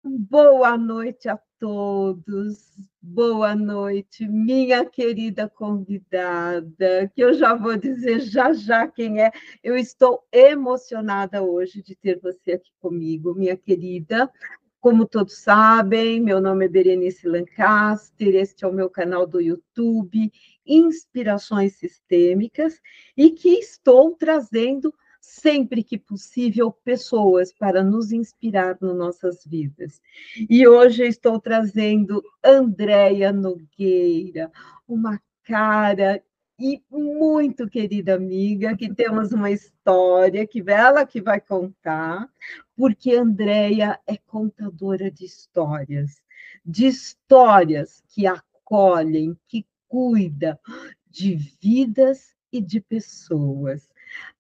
Boa noite a todos, boa noite, minha querida convidada, que eu já vou dizer já já quem é. Eu estou emocionada hoje de ter você aqui comigo, minha querida. Como todos sabem, meu nome é Berenice Lancaster, este é o meu canal do YouTube, Inspirações Sistêmicas, e que estou trazendo sempre que possível, pessoas para nos inspirar nas nossas vidas. E hoje eu estou trazendo Andréia Nogueira, uma cara e muito querida amiga, que temos uma história que ela que vai contar, porque Andréia é contadora de histórias que acolhem, que cuida de vidas e de pessoas.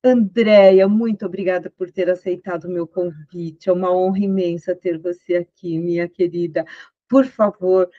Andréia, muito obrigada por ter aceitado o meu convite. É uma honra imensa ter você aqui, minha querida. Por favor,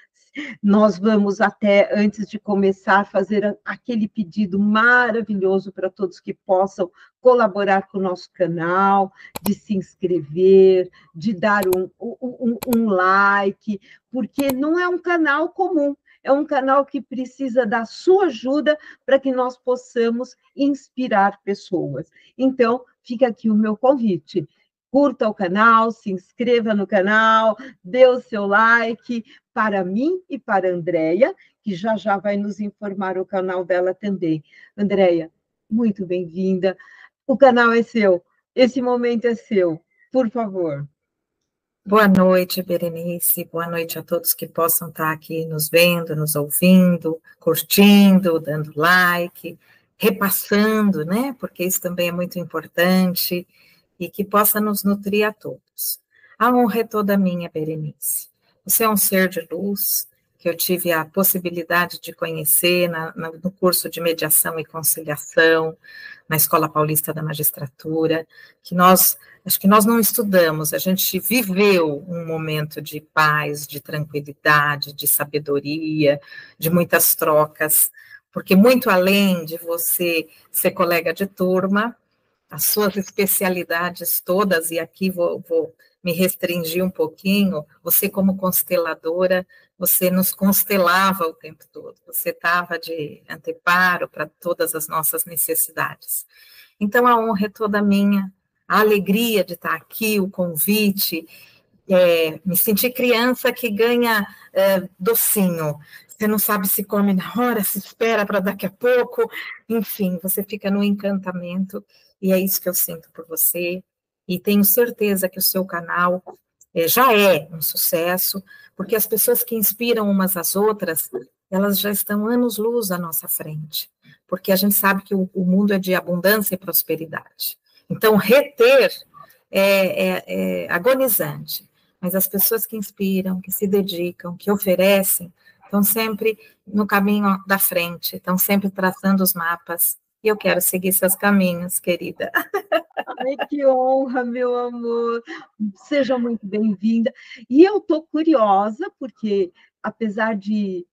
nós vamos até, antes de começar, fazer aquele pedido maravilhoso para todos que possam colaborar com o nosso canal, de se inscrever, de dar um like, porque não é um canal comum, é um canal que precisa da sua ajuda para que nós possamos inspirar pessoas. Então, fica aqui o meu convite. Curta o canal, se inscreva no canal, dê o seu like para mim e para a Andréia, que já já vai nos informar o canal dela também. Andréia, muito bem-vinda. O canal é seu, esse momento é seu, por favor. Boa noite, Berenice, boa noite a todos que possam estar aqui nos vendo, nos ouvindo, curtindo, dando like, repassando, né, porque isso também é muito importante, e que possa nos nutrir a todos. A honra é toda minha, Berenice. Você é um ser de luz, que eu tive a possibilidade de conhecer no curso de mediação e conciliação, na Escola Paulista da Magistratura, acho que nós não estudamos, a gente viveu um momento de paz, de tranquilidade, de sabedoria, de muitas trocas, porque muito além de você ser colega de turma, as suas especialidades todas, e aqui vou me restringir um pouquinho, você como consteladora, você nos constelava o tempo todo, você estava de anteparo para todas as nossas necessidades. Então, a honra é toda minha, a alegria de estar aqui, o convite, me sentir criança que ganha docinho, você não sabe se come na hora, se espera para daqui a pouco, enfim, você fica no encantamento, e é isso que eu sinto por você, e tenho certeza que o seu canal já é um sucesso, porque as pessoas que inspiram umas às outras, elas já estão anos-luz à nossa frente, porque a gente sabe que o mundo é de abundância e prosperidade. Então, reter é agonizante, mas as pessoas que inspiram, que se dedicam, que oferecem, estão sempre no caminho da frente, estão sempre traçando os mapas, e eu quero seguir seus caminhos, querida. Ai, que honra, meu amor. Seja muito bem-vinda. E eu estou curiosa, porque apesar de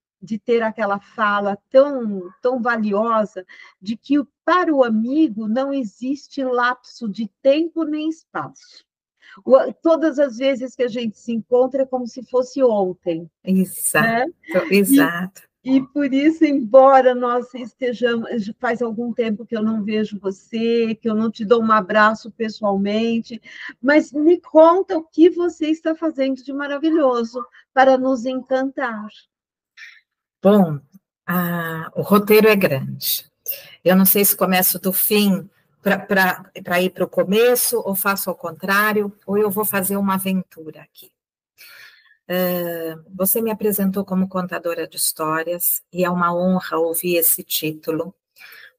ter aquela fala tão valiosa, de que para o amigo não existe lapso de tempo nem espaço. Todas as vezes que a gente se encontra é como se fosse ontem. Exato, Né? exato. E por isso, embora nós estejamos, faz algum tempo que eu não vejo você, que eu não te dou um abraço pessoalmente, mas me conta o que você está fazendo de maravilhoso para nos encantar. Bom, o roteiro é grande. Eu não sei se começo do fim para ir para o começo, ou faço ao contrário, ou eu vou fazer uma aventura aqui. Você me apresentou como contadora de histórias, e é uma honra ouvir esse título,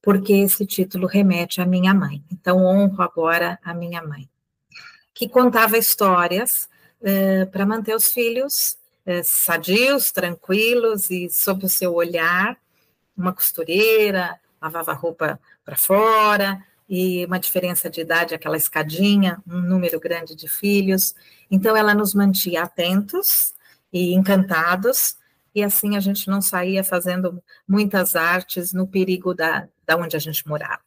porque esse título remete à minha mãe. Então, honro agora a minha mãe, que contava histórias para manter os filhos sadios, tranquilos e sob o seu olhar, uma costureira, lavava roupa para fora, e uma diferença de idade, aquela escadinha, um número grande de filhos. Então, ela nos mantinha atentos e encantados, e assim a gente não saía fazendo muitas artes no perigo da onde a gente morava.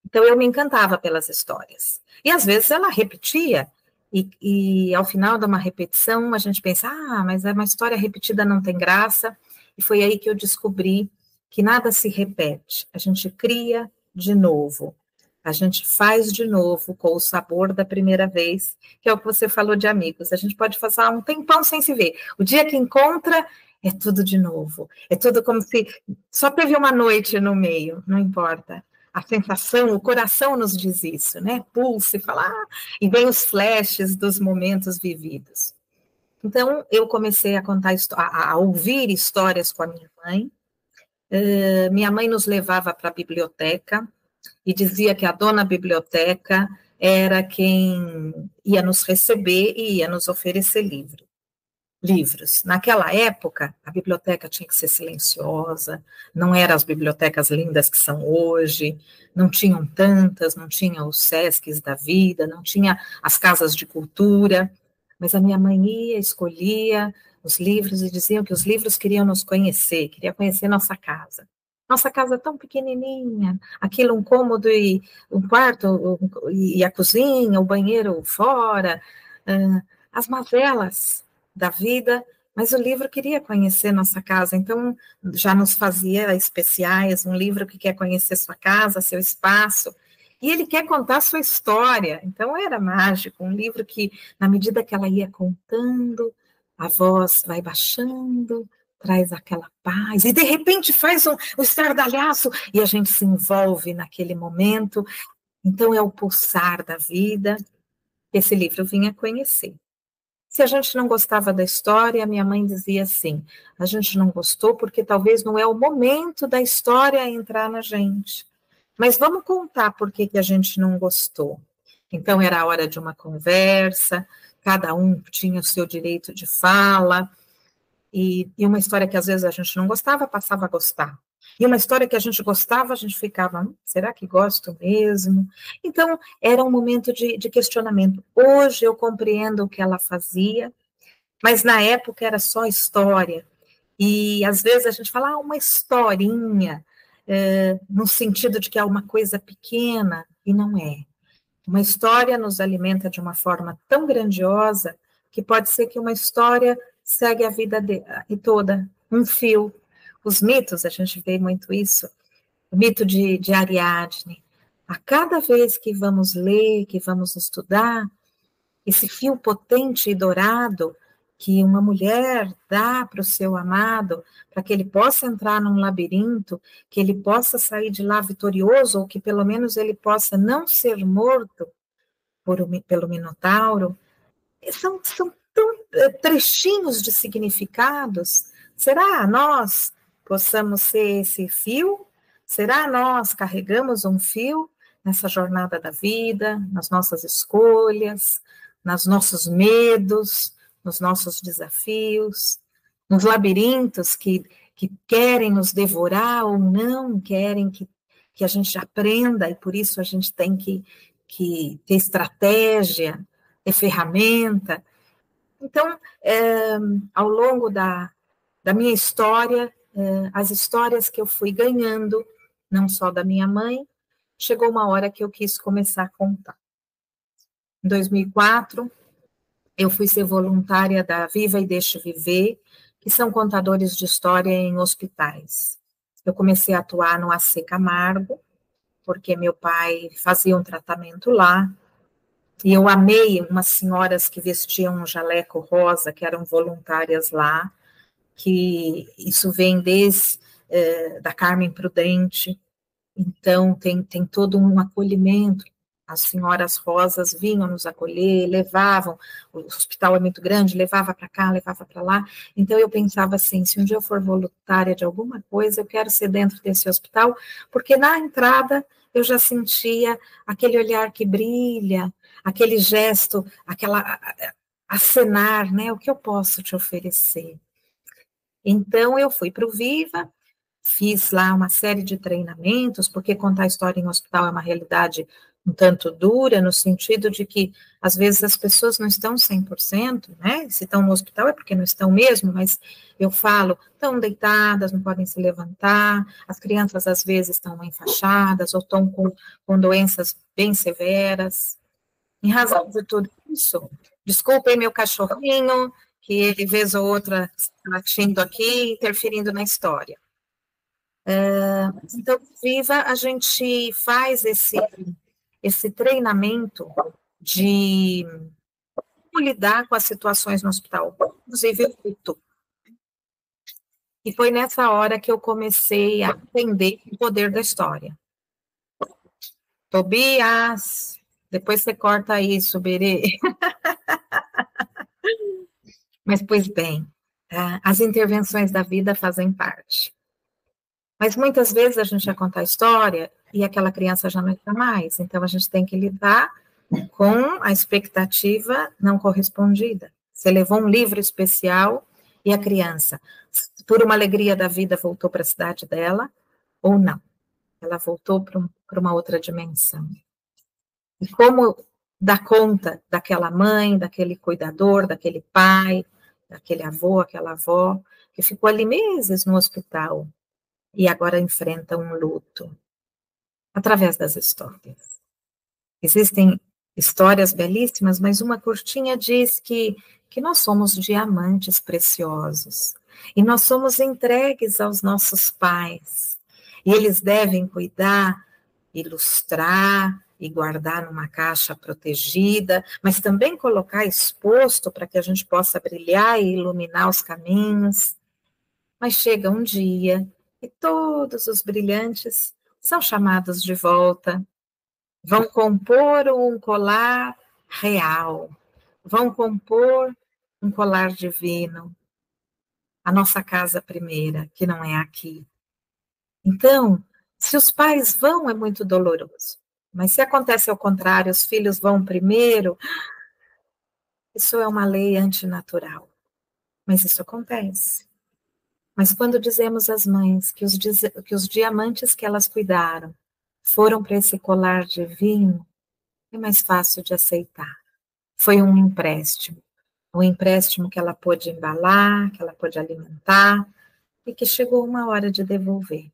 Então, eu me encantava pelas histórias. E, às vezes, ela repetia, E ao final de uma repetição, a gente pensa, mas é uma história repetida, não tem graça. E foi aí que eu descobri que nada se repete. A gente cria de novo. A gente faz de novo com o sabor da primeira vez, que é o que você falou de amigos. A gente pode passar um tempão sem se ver. O dia que encontra, é tudo de novo. É tudo como se só teve uma noite no meio, não importa. A sensação, o coração nos diz isso, né? Pulsa e fala, e vem os flashes dos momentos vividos. Então, eu comecei a contar, a ouvir histórias com a minha mãe. Minha mãe nos levava para a biblioteca e dizia que a dona biblioteca era quem ia nos receber e ia nos oferecer livros. Naquela época, a biblioteca tinha que ser silenciosa, não eram as bibliotecas lindas que são hoje, não tinham tantas, não tinha os SESCs da vida, não tinha as casas de cultura, mas a minha mãe ia, escolhia os livros e diziam que os livros queriam nos conhecer, queria conhecer nossa casa. Nossa casa tão pequenininha, aquilo um cômodo e um quarto e a cozinha, o banheiro fora, as mazelas da vida, mas o livro queria conhecer nossa casa, então já nos fazia especiais, um livro que quer conhecer sua casa, seu espaço, e ele quer contar sua história, então era mágico, um livro que, na medida que ela ia contando, a voz vai baixando, traz aquela paz, e de repente faz um estardalhaço, e a gente se envolve naquele momento, então é o pulsar da vida, esse livro vinha conhecer. Se a gente não gostava da história, minha mãe dizia assim, a gente não gostou porque talvez não é o momento da história entrar na gente. Mas vamos contar por que a gente não gostou. Então, era a hora de uma conversa, cada um tinha o seu direito de fala, e uma história que às vezes a gente não gostava, passava a gostar. E uma história que a gente gostava, a gente ficava, será que gosto mesmo? Então, era um momento de questionamento. Hoje eu compreendo o que ela fazia, mas na época era só história. E às vezes a gente fala, uma historinha, no sentido de que é uma coisa pequena, e não é. Uma história nos alimenta de uma forma tão grandiosa que pode ser que uma história segue a vida toda, um fio. Os mitos, a gente vê muito isso, o mito de Ariadne. A cada vez que vamos ler, que vamos estudar, esse fio potente e dourado que uma mulher dá para o seu amado, para que ele possa entrar num labirinto, que ele possa sair de lá vitorioso, ou que pelo menos ele possa não ser morto pelo Minotauro, são tão trechinhos de significados. Será nós possamos ser esse fio? Será nós carregamos um fio nessa jornada da vida, nas nossas escolhas, nos nossos medos, nos nossos desafios, nos labirintos que querem nos devorar ou não querem que a gente aprenda, e por isso a gente tem que ter estratégia, ter ferramenta. Então, ao longo da minha história, as histórias que eu fui ganhando, não só da minha mãe, chegou uma hora que eu quis começar a contar. Em 2004, eu fui ser voluntária da Viva e Deixe Viver, que são contadores de história em hospitais. Eu comecei a atuar no AC Camargo, porque meu pai fazia um tratamento lá, e eu amei umas senhoras que vestiam um jaleco rosa, que eram voluntárias lá, que isso vem desde da Carmen Prudente, então tem todo um acolhimento, as senhoras rosas vinham nos acolher, levavam, o hospital é muito grande, levava para cá, levava para lá, então eu pensava assim, se um dia eu for voluntária de alguma coisa, eu quero ser dentro desse hospital, porque na entrada eu já sentia aquele olhar que brilha, aquele gesto, aquela acenar, né, o que eu posso te oferecer? Então, eu fui para o Viva, fiz lá uma série de treinamentos, porque contar história em hospital é uma realidade um tanto dura, no sentido de que, às vezes, as pessoas não estão 100%, né? Se estão no hospital é porque não estão mesmo, mas eu falo, estão deitadas, não podem se levantar, as crianças, às vezes, estão enfaixadas ou estão com doenças bem severas. Em razão de tudo isso, desculpem meu cachorrinho, que ele, vez ou outra, latindo aqui, interferindo na história. Então, Viva, a gente faz esse treinamento de como lidar com as situações no hospital, inclusive o luto. E foi nessa hora que eu comecei a entender o poder da história. Tobias, depois você corta isso, Berê. Mas, pois bem, as intervenções da vida fazem parte. Mas muitas vezes a gente já conta a história e aquela criança já não está mais. Então, a gente tem que lidar com a expectativa não correspondida. Você levou um livro especial e a criança, por uma alegria da vida, voltou para a cidade dela, ou não. Ela voltou para uma outra dimensão. E como dar conta daquela mãe, daquele cuidador, daquele pai, daquele avô, aquela avó, que ficou ali meses no hospital e agora enfrenta um luto, através das histórias. Existem histórias belíssimas, mas uma curtinha diz que nós somos diamantes preciosos, e nós somos entregues aos nossos pais, e eles devem cuidar, ilustrar e guardar numa caixa protegida, mas também colocar exposto para que a gente possa brilhar e iluminar os caminhos. Mas chega um dia e todos os brilhantes são chamados de volta, vão compor um colar real, vão compor um colar divino, a nossa casa primeira, que não é aqui. Então, se os pais vão, é muito doloroso. Mas se acontece ao contrário, os filhos vão primeiro, isso é uma lei antinatural. Mas isso acontece. Mas quando dizemos às mães que os diamantes que elas cuidaram foram para esse colar divino, é mais fácil de aceitar. Foi um empréstimo que ela pôde embalar, que ela pôde alimentar, e que chegou uma hora de devolver.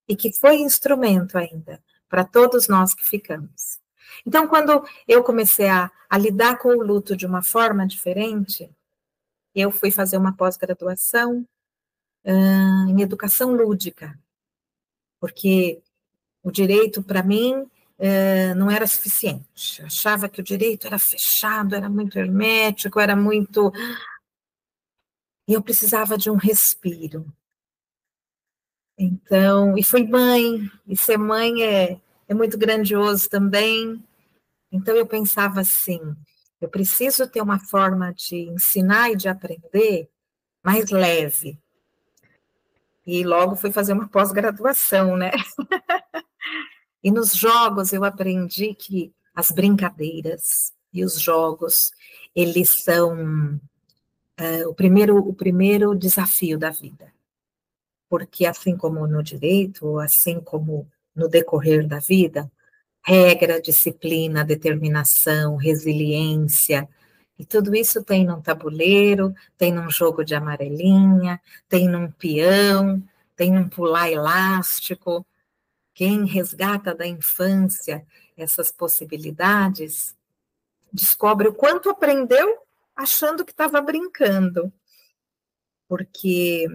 E que foi instrumento ainda para todos nós que ficamos. Então, quando eu comecei a lidar com o luto de uma forma diferente, eu fui fazer uma pós-graduação em educação lúdica, porque o direito, para mim, não era suficiente. Eu achava que o direito era fechado, era muito hermético, era muito... E eu precisava de um respiro. Então, e fui mãe, e ser mãe é muito grandioso também. Então, eu pensava assim, eu preciso ter uma forma de ensinar e de aprender mais leve. E logo fui fazer uma pós-graduação, né? E nos jogos eu aprendi que as brincadeiras e os jogos, eles são o primeiro desafio da vida. Porque assim como no direito, assim como no decorrer da vida, regra, disciplina, determinação, resiliência, e tudo isso tem num tabuleiro, tem num jogo de amarelinha, tem num peão, tem num pular elástico. Quem resgata da infância essas possibilidades, descobre o quanto aprendeu achando que estava brincando. Porque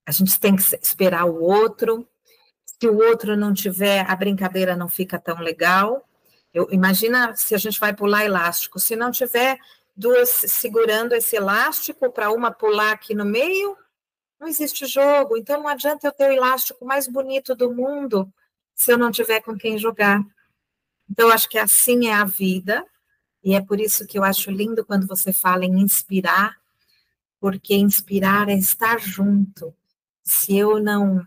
a gente tem que esperar o outro, se o outro não tiver, a brincadeira não fica tão legal. Imagina se a gente vai pular elástico, se não tiver duas segurando esse elástico para uma pular aqui no meio, não existe jogo. Então não adianta eu ter o elástico mais bonito do mundo se eu não tiver com quem jogar. Então eu acho que assim é a vida, e é por isso que eu acho lindo quando você fala em inspirar, porque inspirar é estar junto. Se eu não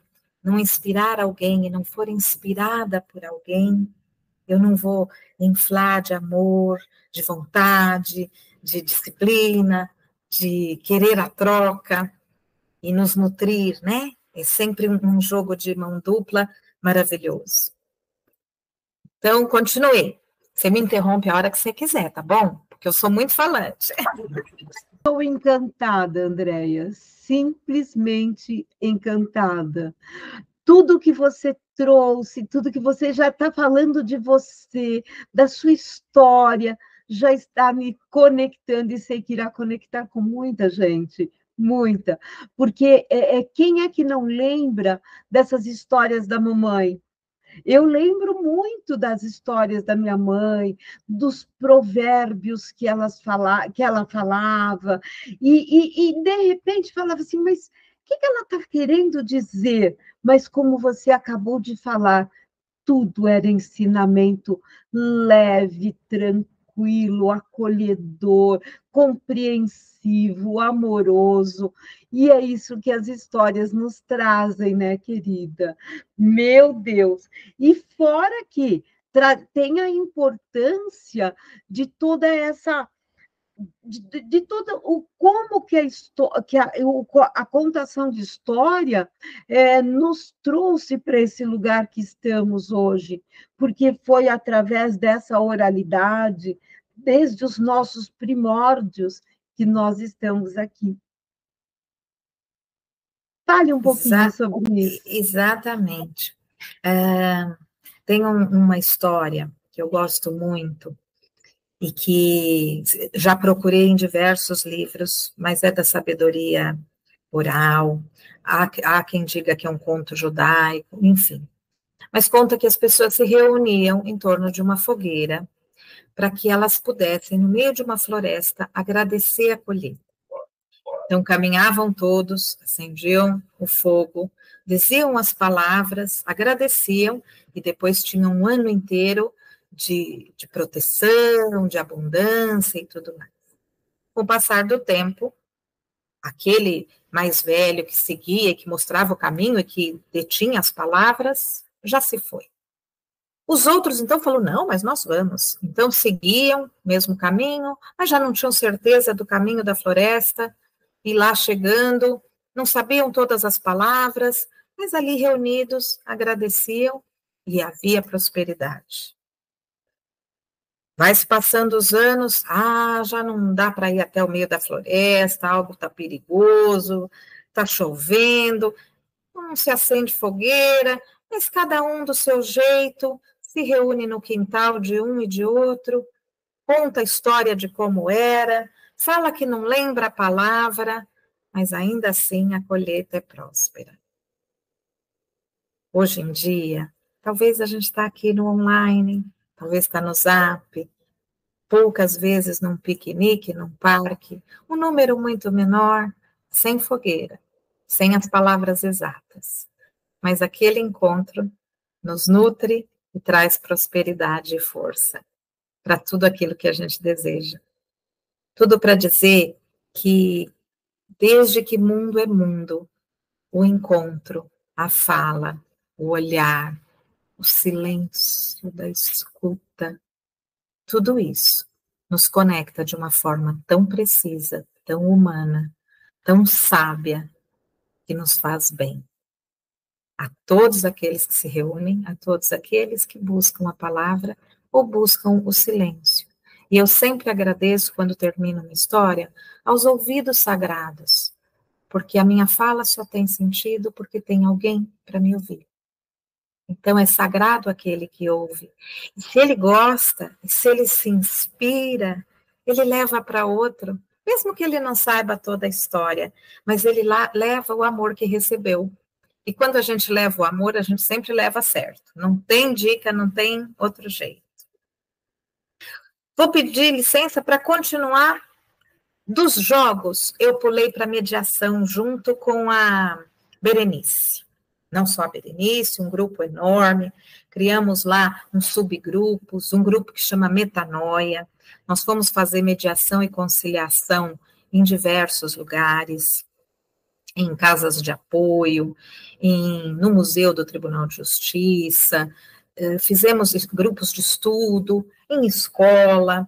inspirar alguém e não for inspirada por alguém, eu não vou inflar de amor, de vontade, de disciplina, de querer a troca e nos nutrir, né? É sempre um jogo de mão dupla maravilhoso. Então, continue. Você me interrompe a hora que você quiser, tá bom? Porque eu sou muito falante. Estou encantada, Andréia, simplesmente encantada. Tudo que você trouxe, tudo que você já está falando de você, da sua história, já está me conectando e sei que irá conectar com muita gente, muita, porque quem é que não lembra dessas histórias da mamãe? Eu lembro muito das histórias da minha mãe, dos provérbios que ela falava, e de repente falava assim, mas o que ela está querendo dizer? Mas como você acabou de falar, tudo era ensinamento leve, tranquilo, acolhedor, compreensivo, amoroso. E é isso que as histórias nos trazem, né, querida? Meu Deus! E fora que tem a importância de toda essa de todo o como que a contação de história nos trouxe para esse lugar que estamos hoje, porque foi através dessa oralidade, desde os nossos primórdios, que nós estamos aqui. Fale um pouquinho sobre isso. Exatamente. Tem uma história que eu gosto muito, e que já procurei em diversos livros, mas é da sabedoria oral, há quem diga que é um conto judaico, enfim. Mas conta que as pessoas se reuniam em torno de uma fogueira para que elas pudessem, no meio de uma floresta, agradecer a colheita. Então, caminhavam todos, acendiam o fogo, diziam as palavras, agradeciam, e depois tinham um ano inteiro de proteção, de abundância e tudo mais. Com o passar do tempo, aquele mais velho que seguia, que mostrava o caminho e que detinha as palavras, já se foi. Os outros, então, falaram, não, mas nós vamos. Então, seguiam o mesmo caminho, mas já não tinham certeza do caminho da floresta, e lá chegando, não sabiam todas as palavras, mas ali reunidos, agradeciam, e havia prosperidade. Vai se passando os anos, já não dá para ir até o meio da floresta, algo está perigoso, está chovendo, não se acende fogueira, mas cada um do seu jeito, se reúne no quintal de um e de outro, conta a história de como era, fala que não lembra a palavra, mas ainda assim a colheita é próspera. Hoje em dia, talvez a gente está aqui no online, talvez está no Zap, poucas vezes num piquenique, num parque, um número muito menor, sem fogueira, sem as palavras exatas. Mas aquele encontro nos nutre e traz prosperidade e força para tudo aquilo que a gente deseja. Tudo para dizer que, desde que mundo é mundo, o encontro, a fala, o olhar, o silêncio da escuta, tudo isso nos conecta de uma forma tão precisa, tão humana, tão sábia, que nos faz bem. A todos aqueles que se reúnem, a todos aqueles que buscam a palavra ou buscam o silêncio. E eu sempre agradeço, quando termino uma história, aos ouvidos sagrados, porque a minha fala só tem sentido porque tem alguém para me ouvir. Então, é sagrado aquele que ouve. E se ele gosta, se ele se inspira, ele leva para outro, mesmo que ele não saiba toda a história, mas ele leva o amor que recebeu. E quando a gente leva o amor, a gente sempre leva certo. Não tem dica, não tem outro jeito. Vou pedir licença para continuar. Dos jogos, eu pulei para mediação junto com a Berenice. Não só a Berenice, um grupo enorme. Criamos lá uns subgrupos, um grupo que chama Metanoia. Nós fomos fazer mediação e conciliação em diversos lugares, em casas de apoio, no Museu do Tribunal de Justiça, fizemos grupos de estudo, em escola.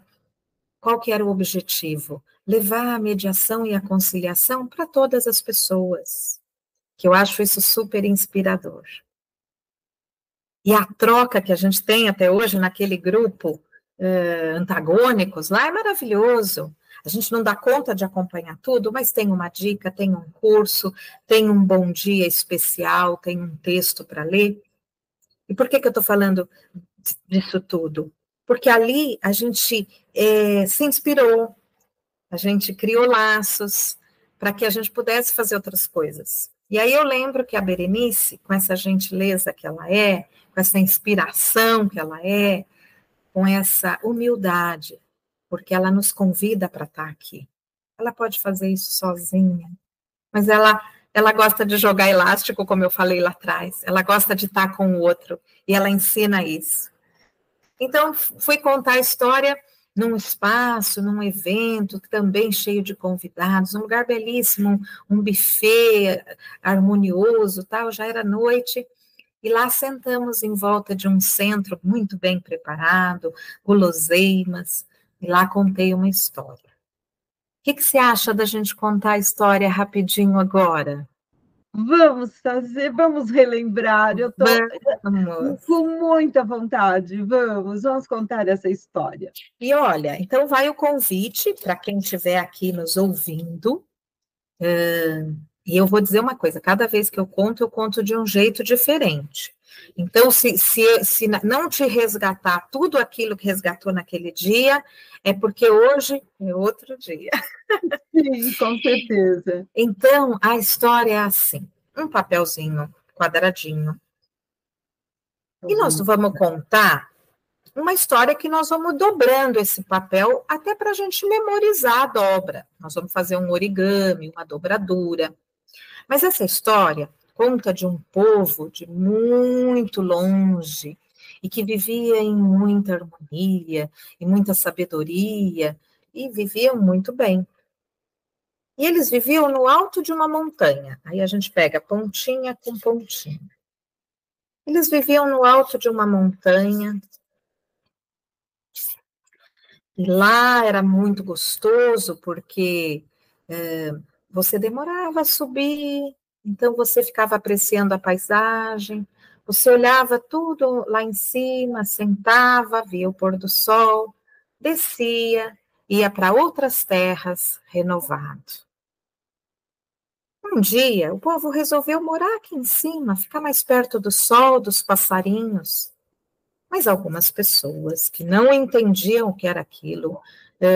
Qual que era o objetivo? Levar a mediação e a conciliação para todas as pessoas, que eu acho isso super inspirador. E a troca que a gente tem até hoje naquele grupo antagônicos lá é maravilhoso. A gente não dá conta de acompanhar tudo, mas tem uma dica, tem um curso, tem um bom dia especial, tem um texto para ler. E por que eu estou falando disso tudo? porque ali a gente se inspirou, a gente criou laços para que a gente pudesse fazer outras coisas. E aí eu lembro que a Berenice, com essa gentileza que ela é, com essa inspiração que ela é, com essa humildade, porque ela nos convida para estar aqui. Ela pode fazer isso sozinha, mas ela gosta de jogar elástico, como eu falei lá atrás, ela gosta de estar com o outro, e ela ensina isso. Então, fui contar a história num espaço, num evento, também cheio de convidados, um lugar belíssimo, um buffet harmonioso, tal, já era noite, e lá sentamos em volta de um centro muito bem preparado, guloseimas, e lá contei uma história. O que você acha da gente contar a história rapidinho agora? Vamos fazer, vamos relembrar. Eu estou Vamos. com muita vontade. Vamos contar essa história. E olha, então vai o convite para quem estiver aqui nos ouvindo. E eu vou dizer uma coisa: cada vez que eu conto de um jeito diferente. Então, se não te resgatar tudo aquilo que resgatou naquele dia, é porque hoje é outro dia. Sim, com certeza. Então, a história é assim: um papelzinho quadradinho. E nós vamos contar uma história que nós vamos dobrando esse papel até para a gente memorizar a dobra. Nós vamos fazer um origami, uma dobradura. Mas essa história conta de um povo de muito longe e que vivia em muita harmonia e muita sabedoria e viviam muito bem. E eles viviam no alto de uma montanha. Aí a gente pega pontinha com pontinha. Eles viviam no alto de uma montanha. E lá era muito gostoso, porque você demorava a subir, então você ficava apreciando a paisagem, você olhava tudo lá em cima, sentava, via o pôr do sol, descia, ia para outras terras renovado. Um dia, o povo resolveu morar aqui em cima, ficar mais perto do sol, dos passarinhos. Mas algumas pessoas que não entendiam o que era aquilo,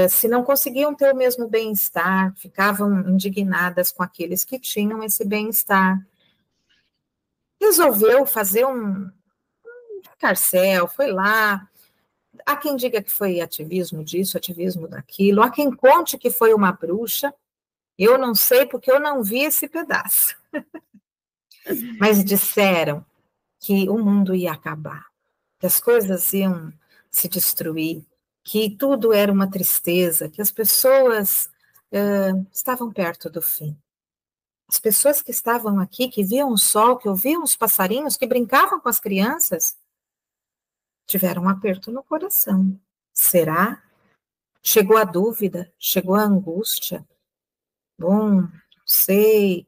se não conseguiam ter o mesmo bem-estar, ficavam indignadas com aqueles que tinham esse bem-estar. Resolveu fazer um carcel, foi lá. Há quem diga que foi ativismo disso, ativismo daquilo, há quem conte que foi uma bruxa. Eu não sei porque eu não vi esse pedaço. Mas disseram que o mundo ia acabar, que as coisas iam se destruir, que tudo era uma tristeza, que as pessoas estavam perto do fim. As pessoas que estavam aqui, que viam o sol, que ouviam os passarinhos, que brincavam com as crianças, tiveram um aperto no coração. Será? Chegou a dúvida, chegou a angústia. Bom, sei.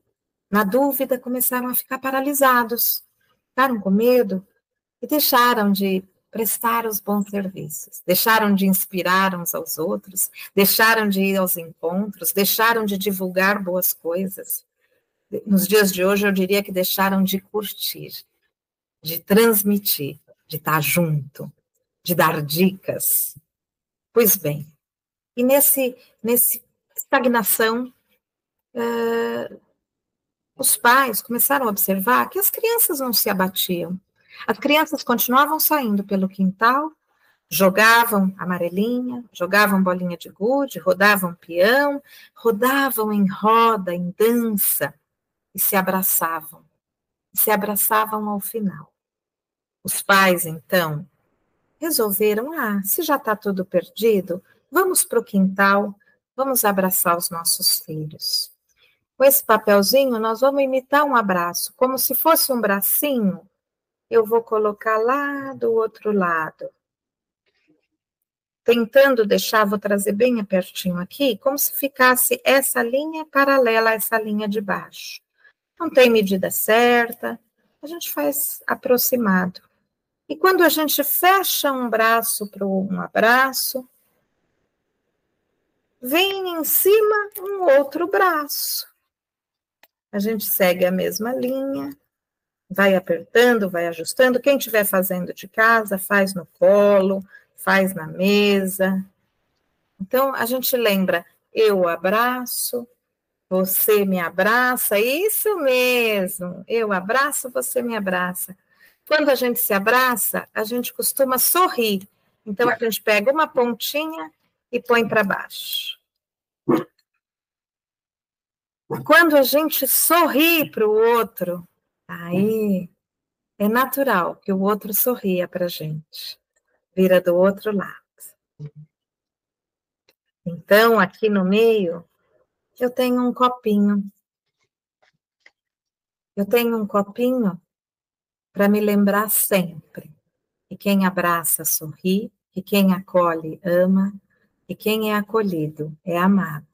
Na dúvida, começaram a ficar paralisados, ficaram com medo e deixaram de prestar os bons serviços, deixaram de inspirar uns aos outros, deixaram de ir aos encontros, deixaram de divulgar boas coisas. Nos dias de hoje, eu diria que deixaram de curtir, de transmitir, de estar junto, de dar dicas. Pois bem, e nesse estagnação, os pais começaram a observar que as crianças não se abatiam. As crianças continuavam saindo pelo quintal, jogavam amarelinha, jogavam bolinha de gude, rodavam peão, rodavam em roda, em dança, e se abraçavam. Se abraçavam ao final. Os pais, então, resolveram, se já está tudo perdido, vamos para o quintal, vamos abraçar os nossos filhos. Com esse papelzinho, nós vamos imitar um abraço, como se fosse um bracinho, eu vou colocar lá do outro lado. Tentando deixar, vou trazer bem pertinho aqui, como se ficasse essa linha paralela a essa linha de baixo. Não tem medida certa, a gente faz aproximado. E quando a gente fecha um braço para um abraço, vem em cima um outro braço. A gente segue a mesma linha, vai apertando, vai ajustando. Quem estiver fazendo de casa, faz no colo, faz na mesa. Então, a gente lembra, eu abraço, você me abraça, isso mesmo, eu abraço, você me abraça. Quando a gente se abraça, a gente costuma sorrir. Então, a gente pega uma pontinha e põe para baixo. Quando a gente sorri para o outro, aí é natural que o outro sorria para a gente, vira do outro lado. Então, aqui no meio, eu tenho um copinho. Eu tenho um copinho para me lembrar sempre que quem abraça sorri, que quem acolhe ama, e quem é acolhido é amado.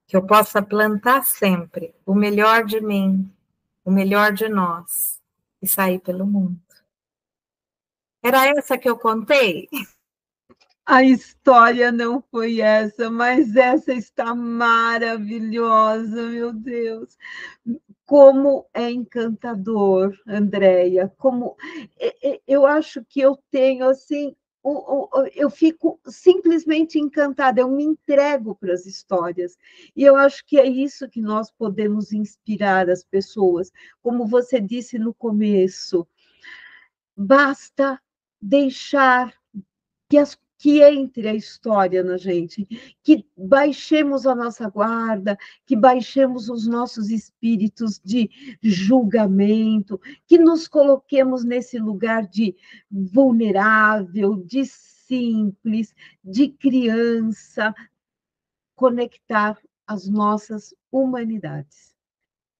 Que eu possa plantar sempre o melhor de mim, o melhor de nós, e sair pelo mundo. Era essa que eu contei? A história não foi essa, mas essa está maravilhosa, meu Deus. Como é encantador, Andréia. Como eu acho que eu tenho assim, eu fico simplesmente encantada, eu me entrego para as histórias. E eu acho que é isso que nós podemos inspirar as pessoas. Como você disse no começo, basta deixar que entre a história na gente, que baixemos a nossa guarda, que baixemos os nossos espíritos de julgamento, que nos coloquemos nesse lugar de vulnerável, de simples, de criança, conectar as nossas humanidades,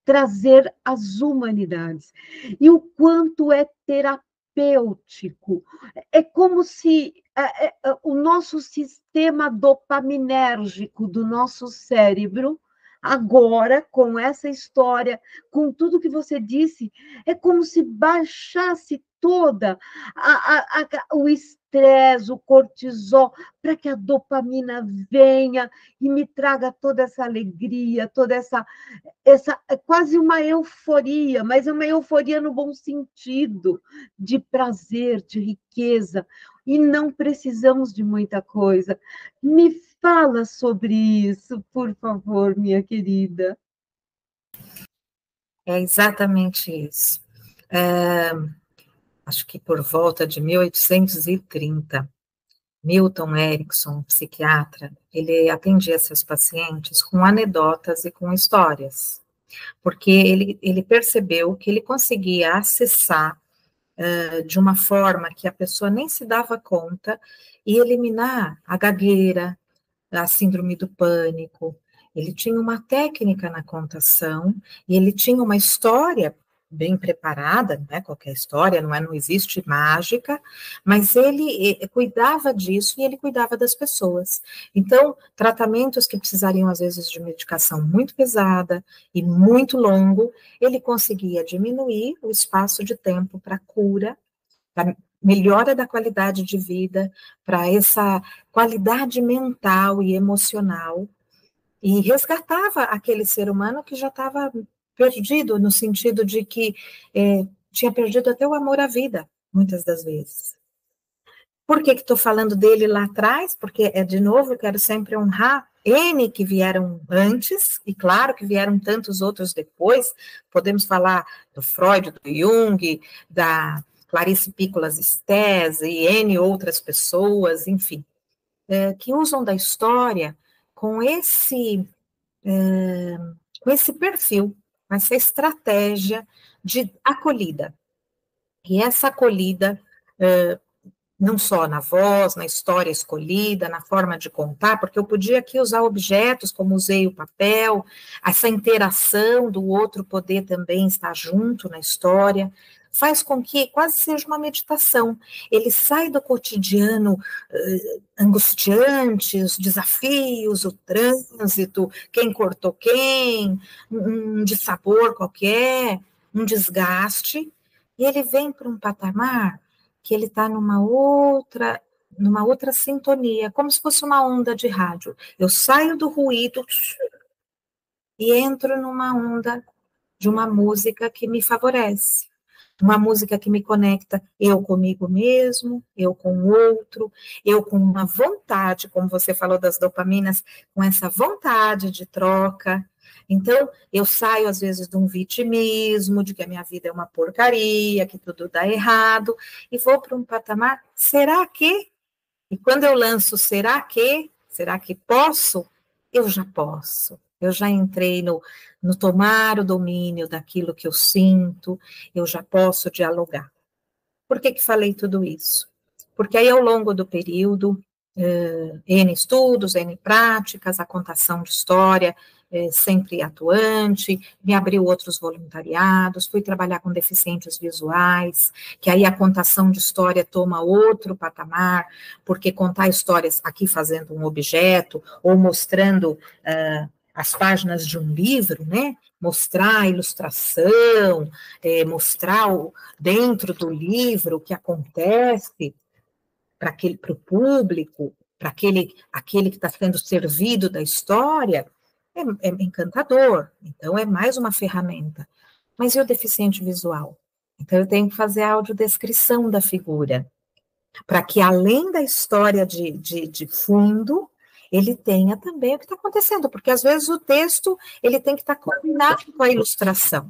trazer as humanidades. E o quanto é terapêutico. É como se o nosso sistema dopaminérgico do nosso cérebro, agora, com essa história, com tudo que você disse, é como se baixasse toda o estresse, o cortisol, para que a dopamina venha e me traga toda essa alegria, toda essa é quase uma euforia, mas é uma euforia no bom sentido, de prazer, de riqueza, e não precisamos de muita coisa. Me fala sobre isso, por favor, minha querida. É exatamente isso. Acho que por volta de 1830, Milton Erickson, psiquiatra, ele atendia seus pacientes com anedotas e com histórias, porque ele percebeu que ele conseguia acessar de uma forma que a pessoa nem se dava conta e eliminar a gagueira, a síndrome do pânico. Ele tinha uma técnica na contação e ele tinha uma história bem preparada, não é qualquer história, não existe mágica, mas ele cuidava disso e ele cuidava das pessoas. Então, tratamentos que precisariam, às vezes, de medicação muito pesada e muito longo, ele conseguia diminuir o espaço de tempo para cura, para melhora da qualidade de vida, para essa qualidade mental e emocional, e resgatava aquele ser humano que já estava perdido, no sentido de que tinha perdido até o amor à vida, muitas das vezes. Por que estou falando dele lá atrás? Porque, de novo, eu quero sempre honrar N que vieram antes, e claro que vieram tantos outros depois. Podemos falar do Freud, do Jung, da Clarice Pícolas Estés e N outras pessoas, enfim, que usam da história com esse perfil, com essa estratégia de acolhida. E essa acolhida, não só na voz, na história escolhida, na forma de contar, porque eu podia aqui usar objetos, como usei o papel, essa interação do outro poder também estar junto na história, faz com que quase seja uma meditação. Ele sai do cotidiano angustiante, os desafios, o trânsito, quem cortou quem, um dissabor qualquer, um desgaste, e ele vem para um patamar que ele está numa outra sintonia, como se fosse uma onda de rádio. Eu saio do ruído e entro numa onda de uma música que me favorece. uma música que me conecta eu comigo mesmo, eu com o outro, eu com uma vontade, como você falou das dopaminas, com essa vontade de troca. Então, eu saio, às vezes, de um vitimismo, de que a minha vida é uma porcaria, que tudo dá errado, e vou para um patamar, será que? E quando eu lanço será que posso? Eu já posso. Eu já entrei no tomar o domínio daquilo que eu sinto, eu já posso dialogar. Por que falei tudo isso? Porque aí, ao longo do período, N estudos, N práticas, a contação de história, sempre atuante, me abriu outros voluntariados, fui trabalhar com deficientes visuais, que aí a contação de história toma outro patamar, porque contar histórias aqui fazendo um objeto, ou mostrando as páginas de um livro, né? Mostrar a ilustração, mostrar dentro do livro o que acontece, para o público, para aquele que está sendo servido da história, é encantador. Então, é mais uma ferramenta. Mas e o deficiente visual? Então, eu tenho que fazer a audiodescrição da figura, para que, além da história de fundo, ele tenha também o que está acontecendo, porque, às vezes, o texto ele tem que estar combinado com a ilustração.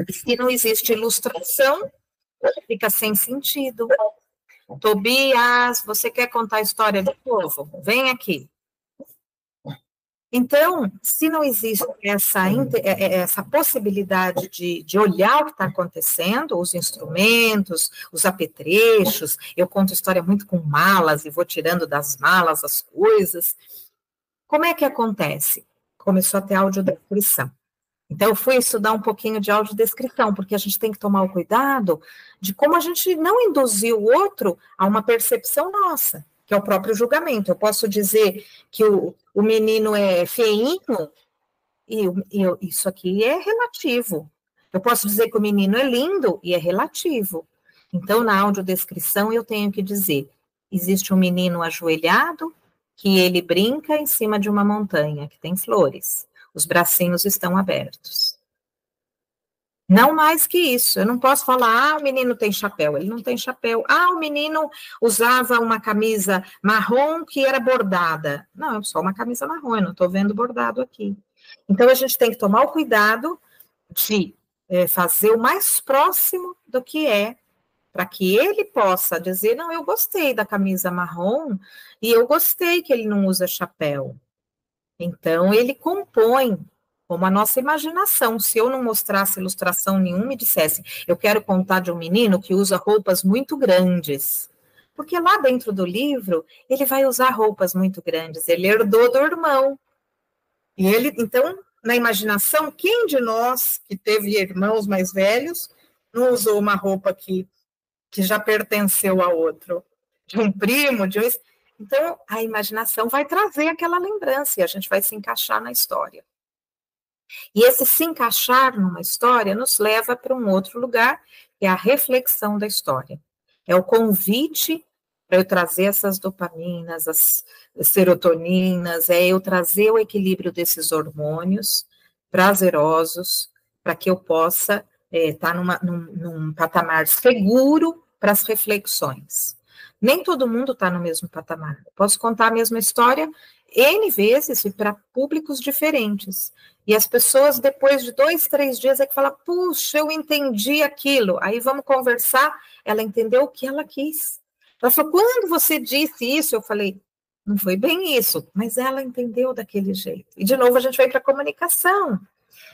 Se não existe ilustração, fica sem sentido. Tobias, você quer contar a história de novo? Vem aqui. Então, se não existe essa possibilidade de olhar o que está acontecendo, os instrumentos, os apetrechos, eu conto história muito com malas e vou tirando das malas as coisas, como é que acontece? Começou a ter audiodescrição. Então, eu fui estudar um pouquinho de audiodescrição, porque a gente tem que tomar o cuidado de como a gente não induzir o outro a uma percepção nossa, que é o próprio julgamento. Eu posso dizer que o menino é feinho, e isso aqui é relativo. Eu posso dizer que o menino é lindo, e é relativo. Então, na audiodescrição, eu tenho que dizer, existe um menino ajoelhado, que ele brinca em cima de uma montanha, que tem flores. Os bracinhos estão abertos. Não mais que isso. Eu não posso falar, o menino tem chapéu. Ele não tem chapéu. O menino usava uma camisa marrom que era bordada. Não, é só uma camisa marrom, eu não estou vendo bordado aqui. Então, a gente tem que tomar o cuidado de fazer o mais próximo do que é, para que ele possa dizer, não, eu gostei da camisa marrom e eu gostei que ele não usa chapéu. Então, ele compõe como a nossa imaginação. Se eu não mostrasse ilustração nenhuma e dissesse, eu quero contar de um menino que usa roupas muito grandes, porque lá dentro do livro, ele vai usar roupas muito grandes, ele herdou do irmão. E ele, então, na imaginação, quem de nós que teve irmãos mais velhos não usou uma roupa que já pertenceu a outro? De um primo, de um... Então, a imaginação vai trazer aquela lembrança e a gente vai se encaixar na história. E esse se encaixar numa história nos leva para um outro lugar, que é a reflexão da história. É o convite para eu trazer essas dopaminas, as serotoninas, é eu trazer o equilíbrio desses hormônios prazerosos, para que eu possa estar num patamar seguro para as reflexões. Nem todo mundo está no mesmo patamar. Eu posso contar a mesma história N vezes e para públicos diferentes. E as pessoas, depois de 2, 3 dias, é que falam, puxa, eu entendi aquilo. Aí vamos conversar, ela entendeu o que ela quis. Ela falou, quando você disse isso, eu falei, não foi bem isso, mas ela entendeu daquele jeito. E, de novo, a gente vai para a comunicação.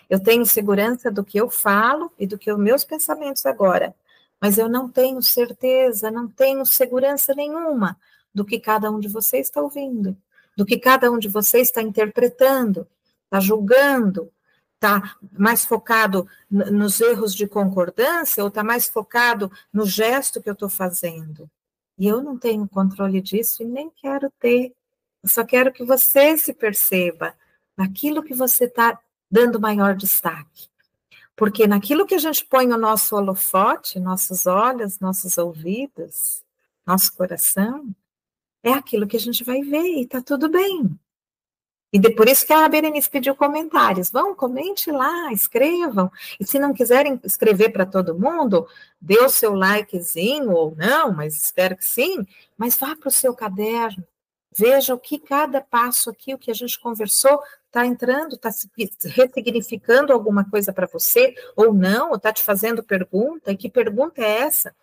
Eu tenho segurança do que eu falo e do que os meus pensamentos agora, mas eu não tenho certeza, não tenho segurança nenhuma do que cada um de vocês está ouvindo, do que cada um de vocês está interpretando, está julgando, está mais focado nos erros de concordância ou está mais focado no gesto que eu estou fazendo. E eu não tenho controle disso e nem quero ter. Eu só quero que você se perceba naquilo que você está dando maior destaque. Porque naquilo que a gente põe o nosso holofote, nossos olhos, nossos ouvidos, nosso coração, é aquilo que a gente vai ver e está tudo bem. E por isso que a Berenice pediu comentários. Vão, comente lá, escrevam. E se não quiserem escrever para todo mundo, dê o seu likezinho ou não, mas espero que sim. Mas vá para o seu caderno. Veja o que cada passo aqui, o que a gente conversou, está entrando, está ressignificando alguma coisa para você, ou não, ou está te fazendo pergunta. E que pergunta é essa?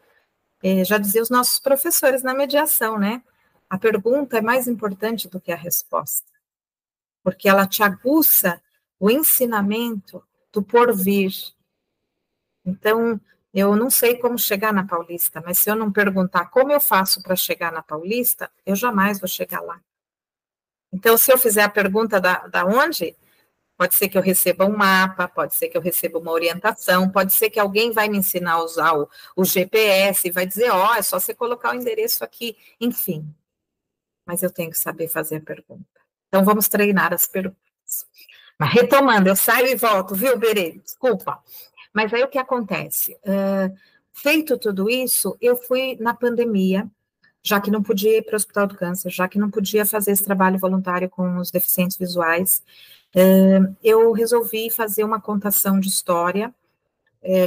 Já diziam os nossos professores na mediação, né? A pergunta é mais importante do que a resposta, porque ela te aguça o ensinamento do porvir. Então, eu não sei como chegar na Paulista, mas se eu não perguntar como eu faço para chegar na Paulista, eu jamais vou chegar lá. Então, se eu fizer a pergunta da onde, pode ser que eu receba um mapa, pode ser que eu receba uma orientação, pode ser que alguém vai me ensinar a usar o GPS e vai dizer, é só você colocar o endereço aqui, enfim. Mas eu tenho que saber fazer a pergunta. Então, vamos treinar as perguntas. Mas retomando, eu saio e volto, viu, Berê? Desculpa. Mas aí o que acontece? Feito tudo isso, eu fui na pandemia, já que não podia ir para o Hospital do Câncer, já que não podia fazer esse trabalho voluntário com os deficientes visuais, eu resolvi fazer uma contação de história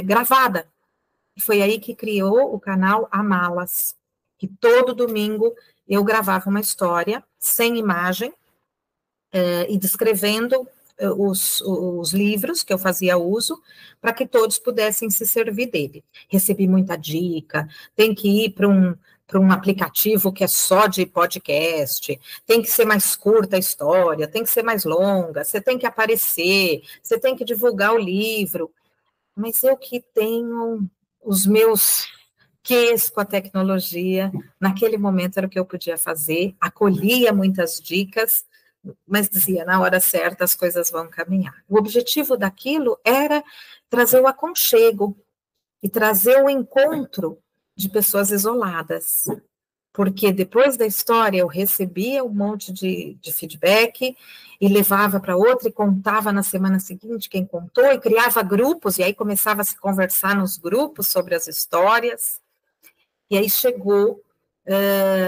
gravada. E foi aí que criou o canal Amalas, que todo domingo eu gravava uma história sem imagem e descrevendo os livros que eu fazia uso, para que todos pudessem se servir dele. Recebi muita dica, tem que ir para um aplicativo que é só de podcast, tem que ser mais curta a história, tem que ser mais longa, você tem que aparecer, você tem que divulgar o livro, mas eu que tenho os meus quês com a tecnologia, naquele momento era o que eu podia fazer, acolhia muitas dicas, mas dizia, na hora certa as coisas vão caminhar. O objetivo daquilo era trazer o aconchego e trazer o encontro de pessoas isoladas, porque depois da história eu recebia um monte de feedback e levava para outra e contava na semana seguinte quem contou e criava grupos, e aí começava a se conversar nos grupos sobre as histórias, e aí chegou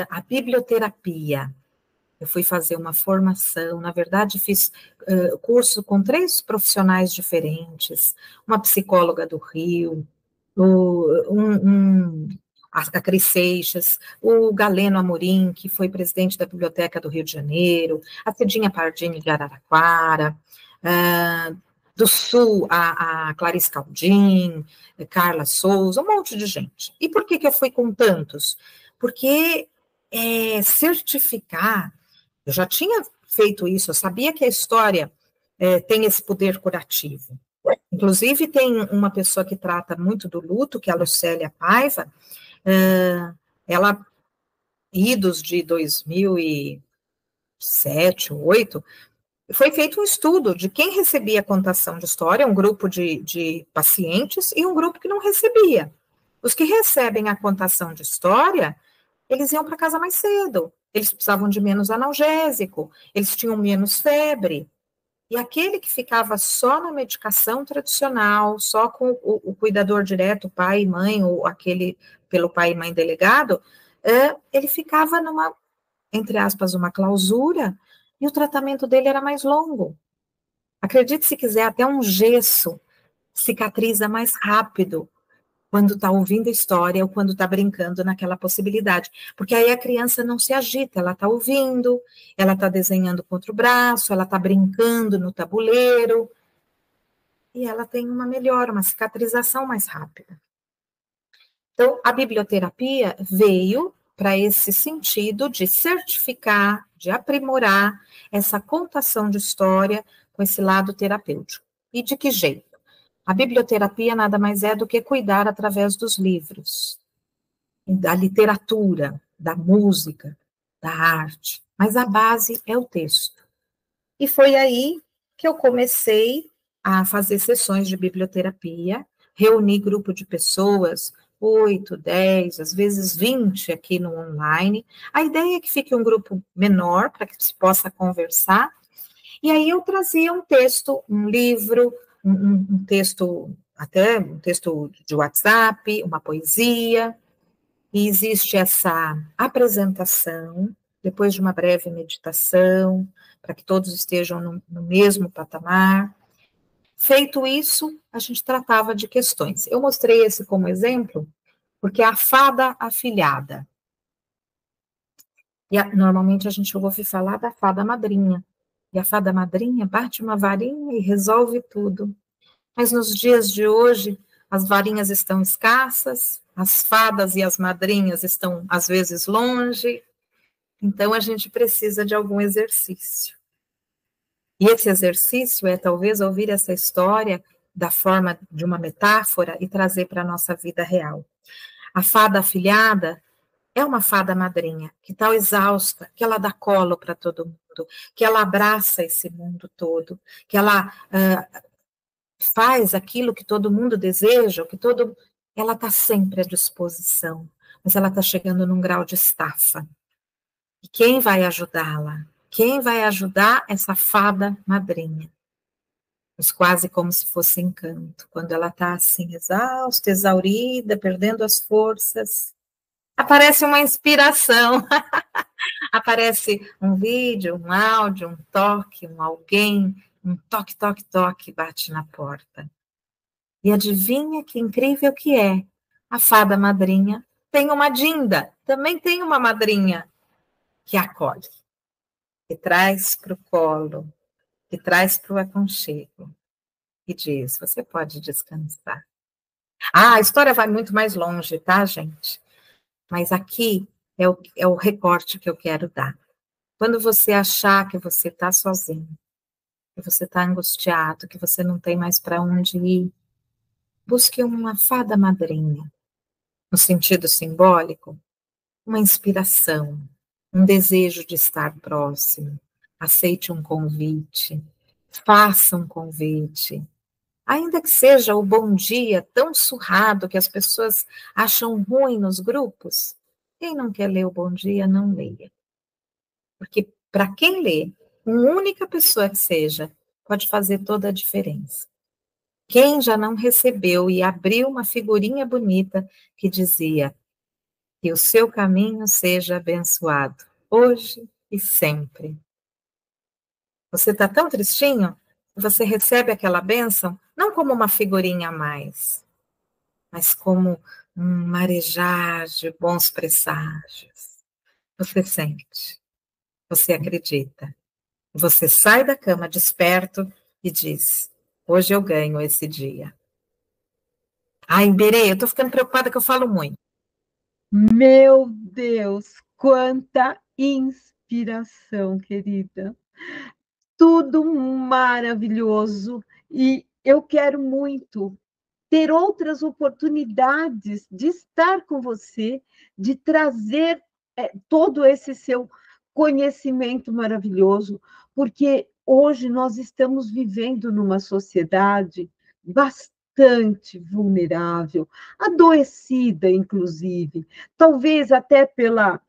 a biblioterapia. Eu fui fazer uma formação, na verdade fiz curso com 3 profissionais diferentes, uma psicóloga do Rio, a Cris Seixas, o Galeno Amorim, que foi presidente da Biblioteca do Rio de Janeiro, a Cidinha Pardini de Araraquara, do Sul, a Clarice Caldin, Carla Souza, um monte de gente. E por que eu fui com tantos? Porque certificar, eu já tinha feito isso, eu sabia que a história tem esse poder curativo. Inclusive, tem uma pessoa que trata muito do luto, que é a Lucélia Paiva, ela, idos de 2007, 2008, foi feito um estudo de quem recebia contação de história, um grupo de pacientes e um grupo que não recebia. Os que recebem a contação de história, eles iam para casa mais cedo, eles precisavam de menos analgésico, eles tinham menos febre. E aquele que ficava só na medicação tradicional, só com o cuidador direto, pai e mãe, ou aquele pelo pai e mãe delegado, ele ficava numa, entre aspas, uma clausura, e o tratamento dele era mais longo. Acredite se quiser, até um gesso cicatriza mais rápido quando está ouvindo a história ou quando está brincando naquela possibilidade. Porque aí a criança não se agita, ela está ouvindo, ela está desenhando com outro braço, ela está brincando no tabuleiro, e ela tem uma melhora, uma cicatrização mais rápida. Então, a biblioterapia veio para esse sentido de certificar, de aprimorar essa contação de história com esse lado terapêutico. E de que jeito? A biblioterapia nada mais é do que cuidar através dos livros, da literatura, da música, da arte, mas a base é o texto. E foi aí que eu comecei a fazer sessões de biblioterapia, reunir grupo de pessoas, 8, 10, às vezes 20 aqui no online. A ideia é que fique um grupo menor, para que se possa conversar, e aí eu trazia um texto, um livro, um texto, até um texto de WhatsApp, uma poesia, e existe essa apresentação, depois de uma breve meditação, para que todos estejam no mesmo patamar. Feito isso, a gente tratava de questões. Eu mostrei esse como exemplo, porque a fada afilhada. E normalmente a gente ouve falar da fada madrinha. E a fada madrinha bate uma varinha e resolve tudo. Mas nos dias de hoje, as varinhas estão escassas, as fadas e as madrinhas estão, às vezes, longe. Então, a gente precisa de algum exercício. E esse exercício é, talvez, ouvir essa história da forma de uma metáfora e trazer para a nossa vida real. A fada afilhada é uma fada madrinha, que está exausta, que ela dá colo para todo mundo, que ela abraça esse mundo todo, que ela faz aquilo que todo mundo deseja, ela está sempre à disposição, mas ela está chegando num grau de estafa. E quem vai ajudá-la? Quem vai ajudar essa fada madrinha? Mas quase como se fosse encanto, quando ela está assim, exausta, exaurida, perdendo as forças, aparece uma inspiração, aparece um vídeo, um áudio, um toque, um alguém, um toque, toque, toque, bate na porta. E adivinha que incrível que é? A fada madrinha tem uma Dinda, também tem uma madrinha que acolhe, que traz para o colo, que traz para o aconchego, e diz, você pode descansar. Ah, a história vai muito mais longe, tá, gente? Mas aqui é o recorte que eu quero dar. Quando você achar que você está sozinho, que você está angustiado, que você não tem mais para onde ir, busque uma fada madrinha, no sentido simbólico, uma inspiração, um desejo de estar próximo. Aceite um convite, faça um convite. Ainda que seja o bom dia tão surrado que as pessoas acham ruim nos grupos, quem não quer ler o bom dia, não leia. Porque para quem lê, uma única pessoa que seja, pode fazer toda a diferença. Quem já não recebeu e abriu uma figurinha bonita que dizia que o seu caminho seja abençoado, hoje e sempre. Você está tão tristinho, você recebe aquela bênção, não como uma figurinha a mais, mas como um marejar de bons presságios. Você sente, você acredita. Você sai da cama desperto e diz, hoje eu ganho esse dia. Ai, Berê, eu estou ficando preocupada que eu falo muito. Meu Deus, quanta inspiração, querida. Tudo maravilhoso. E eu quero muito ter outras oportunidades de estar com você, de trazer todo esse seu conhecimento maravilhoso, porque hoje nós estamos vivendo numa sociedade bastante vulnerável, adoecida, inclusive, talvez até pela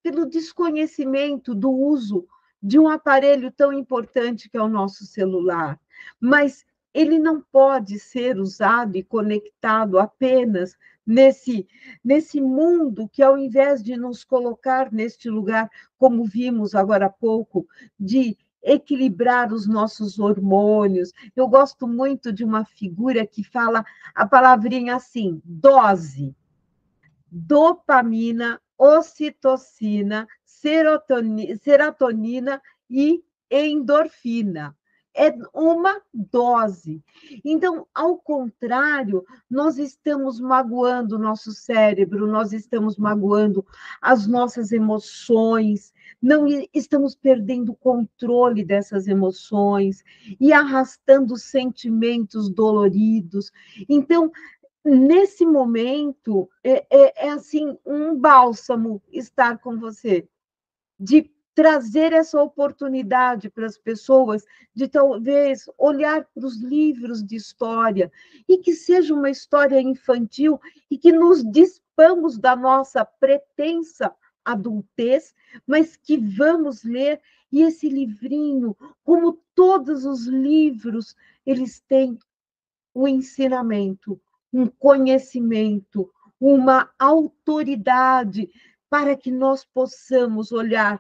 pelo desconhecimento do uso de um aparelho tão importante que é o nosso celular. Mas ele não pode ser usado e conectado apenas nesse mundo que, ao invés de nos colocar neste lugar, como vimos agora há pouco, de equilibrar os nossos hormônios. Eu gosto muito de uma figura que fala a palavrinha assim, dose, dopamina, ocitocina, serotonina e endorfina. É uma dose. Então, ao contrário, nós estamos magoando o nosso cérebro, nós estamos magoando as nossas emoções, não estamos perdendo o controle dessas emoções e arrastando sentimentos doloridos. Então, nesse momento, é assim um bálsamo estar com você, de trazer essa oportunidade para as pessoas, de talvez olhar para os livros de história, e que seja uma história infantil, e que nos despamos da nossa pretensa adultez, mas que vamos ler, e esse livrinho, como todos os livros, eles têm um ensinamento, um conhecimento, uma autoridade para que nós possamos olhar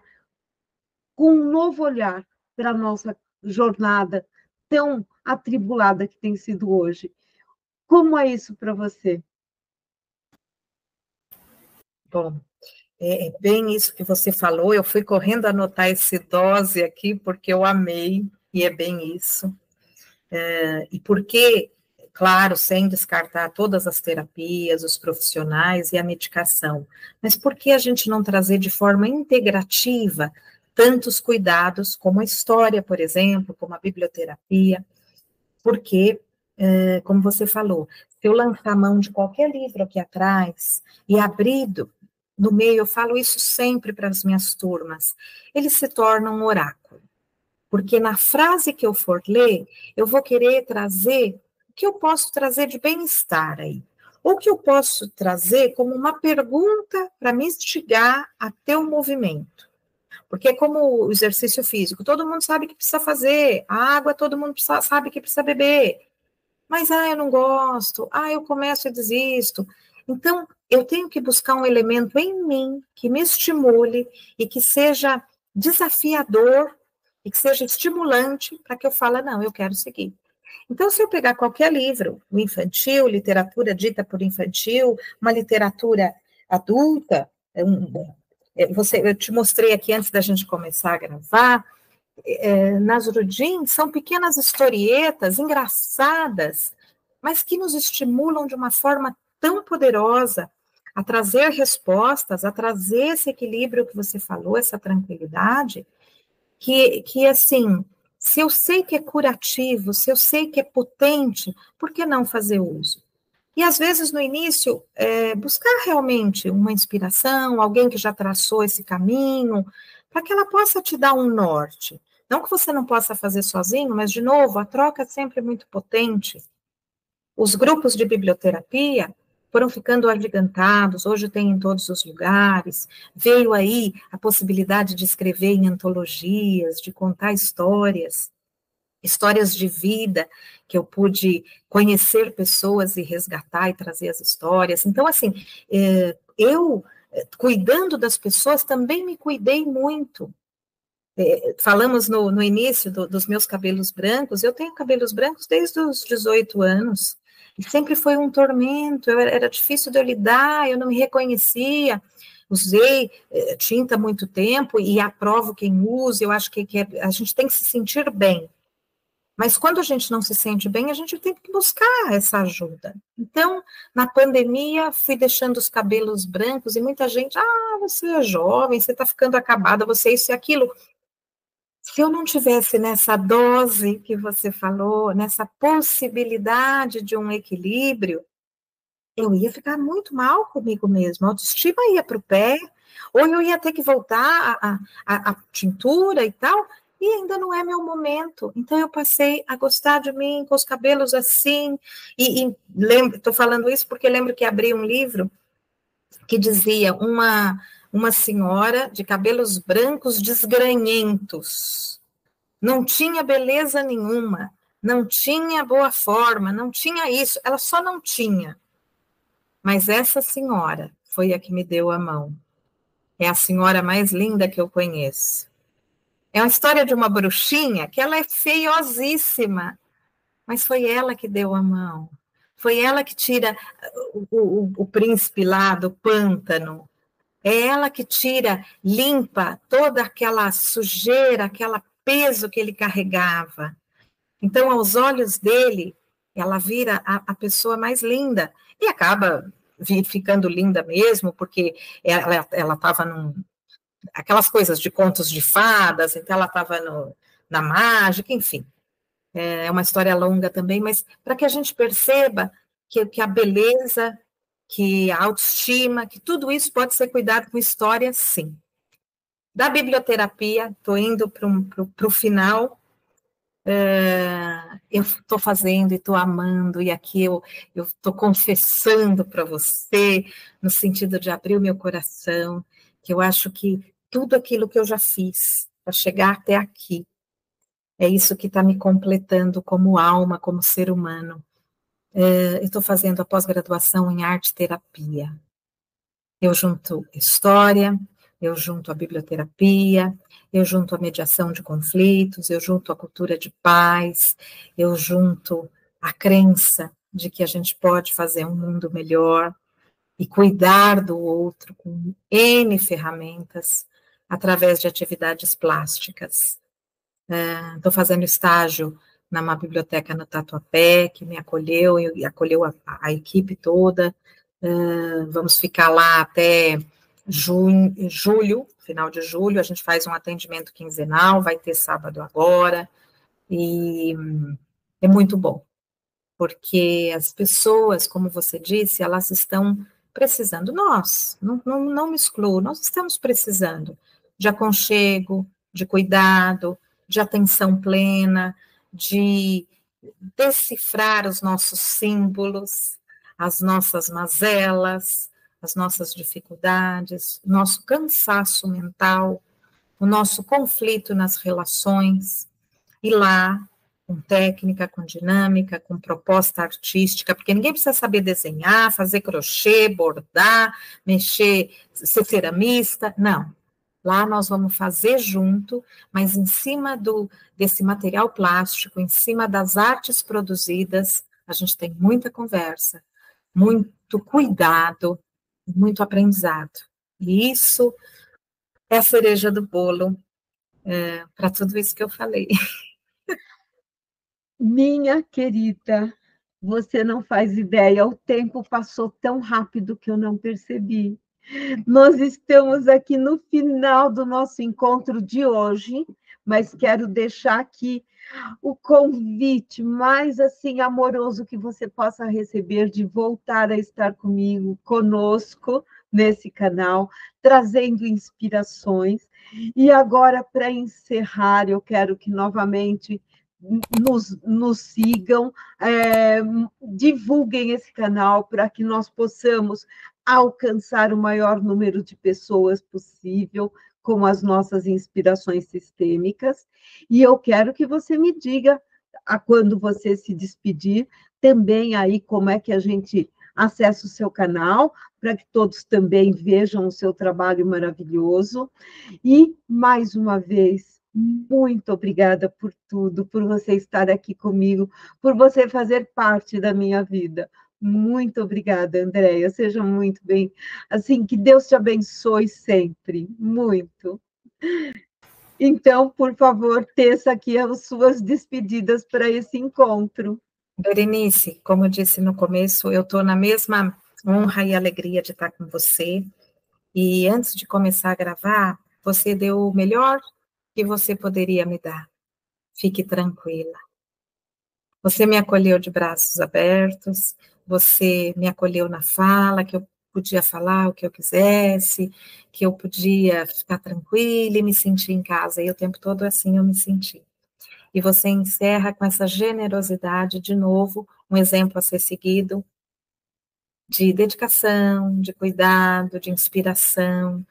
com um novo olhar para a nossa jornada tão atribulada que tem sido hoje. Como é isso para você? Bom, é bem isso que você falou. Eu fui correndo anotar esse dose aqui, porque eu amei, e é bem isso. E porque, claro, sem descartar todas as terapias, os profissionais e a medicação, mas por que a gente não trazer de forma integrativa tantos cuidados, como a história, por exemplo, como a biblioterapia? Porque, como você falou, se eu lançar a mão de qualquer livro aqui atrás e abrido no meio, eu falo isso sempre para as minhas turmas, ele se torna um oráculo. Porque na frase que eu for ler, eu vou querer trazer o que eu posso trazer de bem-estar aí. Ou que eu posso trazer como uma pergunta para me instigar a ter um movimento. Porque é como o exercício físico, todo mundo sabe que precisa fazer, a água todo mundo sabe que precisa beber. Mas, eu não gosto, eu começo e desisto. Então, eu tenho que buscar um elemento em mim que me estimule e que seja desafiador e que seja estimulante para que eu fale, não, eu quero seguir. Então, se eu pegar qualquer livro, o infantil, literatura dita por infantil, uma literatura adulta, eu te mostrei aqui antes da gente começar a gravar, Nasruddin são pequenas historietas engraçadas, mas que nos estimulam de uma forma tão poderosa a trazer respostas, a trazer esse equilíbrio que você falou, essa tranquilidade, que assim, se eu sei que é curativo, se eu sei que é potente, por que não fazer uso? E às vezes no início, buscar realmente uma inspiração, alguém que já traçou esse caminho, para que ela possa te dar um norte. Não que você não possa fazer sozinho, mas, de novo, a troca é sempre muito potente. Os grupos de biblioterapia foram ficando agigantados, hoje tem em todos os lugares, veio aí a possibilidade de escrever em antologias, de contar histórias de vida, que eu pude conhecer pessoas e resgatar e trazer as histórias. Então, assim, eu, cuidando das pessoas, também me cuidei muito. Falamos no início dos meus cabelos brancos, eu tenho cabelos brancos desde os 18 anos, e sempre foi um tormento, era difícil de eu lidar, eu não me reconhecia, usei tinta há muito tempo, e aprovo quem usa, eu acho que a gente tem que se sentir bem, mas quando a gente não se sente bem, a gente tem que buscar essa ajuda. Então, na pandemia, fui deixando os cabelos brancos, e muita gente, você é jovem, você está ficando acabada, você é isso e aquilo. Se eu não tivesse nessa dose que você falou, nessa possibilidade de um equilíbrio, eu ia ficar muito mal comigo mesma, a autoestima ia para o pé, ou eu ia ter que voltar a tintura e tal, e ainda não é meu momento. Então eu passei a gostar de mim com os cabelos assim, e lembro, estou falando isso porque lembro que abri um livro que dizia uma senhora de cabelos brancos desgranhentos, não tinha beleza nenhuma, não tinha boa forma, não tinha isso, ela só não tinha. Mas essa senhora foi a que me deu a mão. É a senhora mais linda que eu conheço. É uma história de uma bruxinha que ela é feiosíssima, mas foi ela que deu a mão. Foi ela que tira o príncipe lá do pântano. É ela que tira, limpa toda aquela sujeira, aquele peso que ele carregava. Então, aos olhos dele, ela vira a pessoa mais linda. E acaba ficando linda mesmo, porque ela estava aquelas coisas de contos de fadas, então ela estava na mágica, enfim. É uma história longa também, mas para que a gente perceba que a beleza, que a autoestima, que tudo isso pode ser cuidado com história, sim. Da biblioterapia, estou indo para o final, eu estou fazendo e estou amando, e aqui eu estou confessando para você, no sentido de abrir o meu coração, que eu acho que tudo aquilo que eu já fiz para chegar até aqui, é isso que está me completando como alma, como ser humano. Eu estou fazendo a pós-graduação em arte-terapia. Eu junto história, eu junto a biblioterapia, eu junto a mediação de conflitos, eu junto a cultura de paz, eu junto a crença de que a gente pode fazer um mundo melhor e cuidar do outro com N ferramentas através de atividades plásticas. Estou fazendo estágio numa biblioteca no Tatuapé, que me acolheu e acolheu a equipe toda. Vamos ficar lá até julho, final de julho, a gente faz um atendimento quinzenal, vai ter sábado agora, e é muito bom, porque as pessoas, como você disse, elas estão precisando, nós, não me excluo, nós estamos precisando de aconchego, de cuidado, de atenção plena, de decifrar os nossos símbolos, as nossas mazelas, as nossas dificuldades, o nosso cansaço mental, o nosso conflito nas relações, e lá, com técnica, com dinâmica, com proposta artística, porque ninguém precisa saber desenhar, fazer crochê, bordar, mexer, ser ceramista, não. Lá nós vamos fazer junto, mas em cima desse material plástico, em cima das artes produzidas, a gente tem muita conversa, muito cuidado, muito aprendizado. E isso é a cereja do bolo para tudo isso que eu falei. Minha querida, você não faz ideia, o tempo passou tão rápido que eu não percebi. Nós estamos aqui no final do nosso encontro de hoje, mas quero deixar aqui o convite mais assim amoroso que você possa receber de voltar a estar comigo, conosco nesse canal, trazendo inspirações. E agora, para encerrar, eu quero que novamente nos sigam, divulguem esse canal para que nós possamos alcançar o maior número de pessoas possível com as nossas inspirações sistêmicas. E eu quero que você me diga, quando você se despedir, também aí como é que a gente acessa o seu canal, para que todos também vejam o seu trabalho maravilhoso. E, mais uma vez, muito obrigada por tudo, por você estar aqui comigo, por você fazer parte da minha vida. Muito obrigada, Andréia. Seja muito bem. Assim, que Deus te abençoe sempre. Muito. Então, por favor, teça aqui as suas despedidas para esse encontro. Berenice, como eu disse no começo, eu estou na mesma honra e alegria de estar com você. E antes de começar a gravar, você deu o melhor que você poderia me dar. Fique tranquila. Você me acolheu de braços abertos, você me acolheu na fala, que eu podia falar o que eu quisesse, que eu podia ficar tranquila e me sentir em casa. E o tempo todo assim eu me senti. E você encerra com essa generosidade, de novo, um exemplo a ser seguido, de dedicação, de cuidado, de inspiração.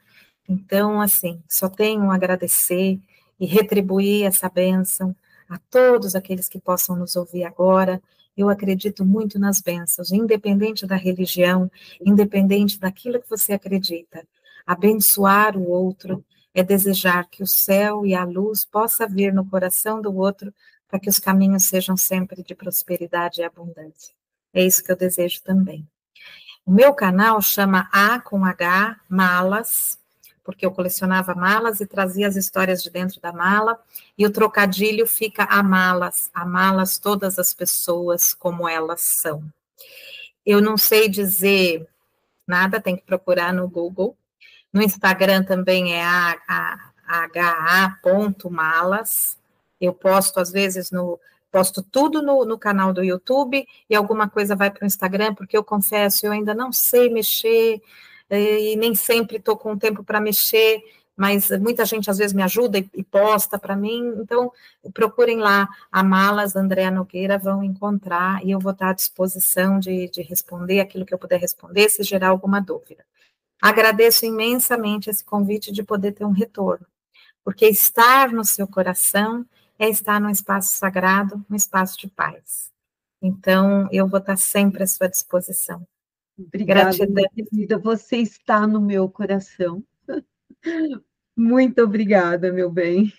Então, assim, só tenho a agradecer e retribuir essa bênção a todos aqueles que possam nos ouvir agora. Eu acredito muito nas bênçãos, independente da religião, independente daquilo que você acredita. Abençoar o outro é desejar que o céu e a luz possa vir no coração do outro para que os caminhos sejam sempre de prosperidade e abundância. É isso que eu desejo também. O meu canal chama A com H, Malas, porque eu colecionava malas e trazia as histórias de dentro da mala, e o trocadilho fica a malas todas as pessoas como elas são. Eu não sei dizer nada, tem que procurar no Google. No Instagram também é ha.malas. Eu posto, às vezes, posto tudo no canal do YouTube e alguma coisa vai para o Instagram, porque eu confesso, eu ainda não sei mexer e nem sempre estou com tempo para mexer, mas muita gente às vezes me ajuda e posta para mim, então procurem lá, a Malas Andréa Nogueira, vão encontrar e eu vou estar à disposição de responder aquilo que eu puder responder, se gerar alguma dúvida. Agradeço imensamente esse convite de poder ter um retorno, porque estar no seu coração é estar num espaço sagrado, num espaço de paz. Então, eu vou estar sempre à sua disposição. Obrigada, Gratidão. minha querida. Você está no meu coração. Muito obrigada, meu bem.